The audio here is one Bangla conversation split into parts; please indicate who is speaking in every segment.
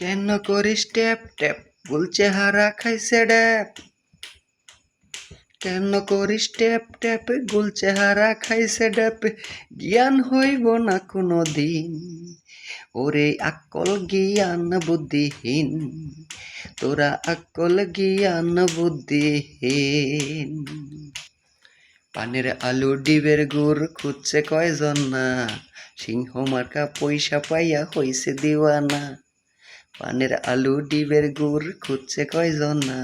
Speaker 1: কেন করিস ট্যাপ ট্যাপ ভুল চেহারা খাইছে ড্যাপ? কেন করিস ট্যাপ ট্যাপ গুল চেহারা খাইছে ড্যাপ? জ্ঞান হইব না কোনো দিন, ওরে আকল জ্ঞান বুদ্ধিহীন, তোরা আকল জ্ঞান বুদ্ধিহীন। পানের আলু ডিবের গুড় খুঁজছে কয়জন না, সিংহ মার্কা পয়সা পাইয়া হইছে দিওয়ানা। পানের আলু ডিবের গুড় খুঁজছে কয়জন না,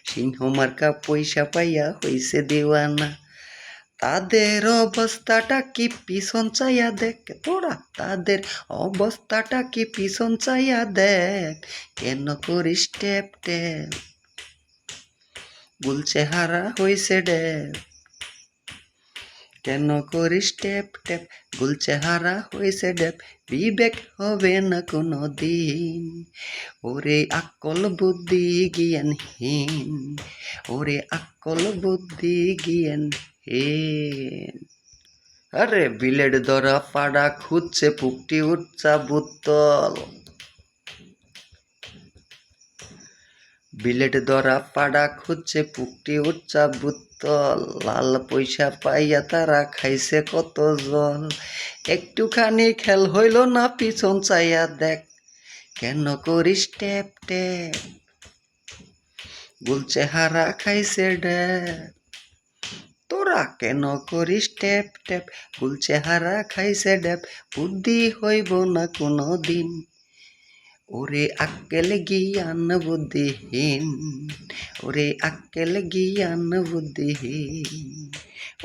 Speaker 1: সিংহ মার্কা পয়সা পাইয়া হইছে দিওয়ানা। তাদের অবস্থাটা কি পিছন চাইয়া দেখ তোরা, তাদের অবস্থাটা কি পিছন চাইয়া দেখ। কেন করিস ট্যাপ ট্যাপ গুল চেহারা হইছে ড্যাপ? কেন করিস ট্যাপ ট্যাপ গুল চেহারা হইছে ড্যাপ? বিবেক হবে না কোনো দিন, ওরে আকল বুদ্ধি জ্ঞানহীন, ওরে আকল বুদ্ধি জ্ঞানহীন। আরে বিলেট ধরা পাড়া খুঁজছে পুকটি উচ্চা বুত্তল, বিলেট ধরা পাড়া খুঁজছে পুকটি উচ্চা বুত্তল। লাল পয়সা পাইয়া তারা খাইছে কত জল, একটুখানি খেল হইল না পিছন চাইয়া দেখ। কেন করিস ট্যাপ ট্যাপ গুল চেহারা খাইছে ড্যাপ? তোরা কেন করিস ট্যাপ ট্যাপ গুল চেহারা খাইছে ড্যাপ? বুদ্ধি হইব না কোনো দিন, ওরে আক্কেল জ্ঞান বুদ্ধিহীন, ওরে আক্কেল জ্ঞান বুদ্ধিহীন,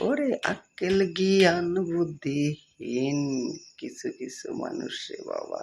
Speaker 1: ওরে আক্কেল জ্ঞান বুদ্ধিহীন। কিছু কিছু মানুষ রে বাবা।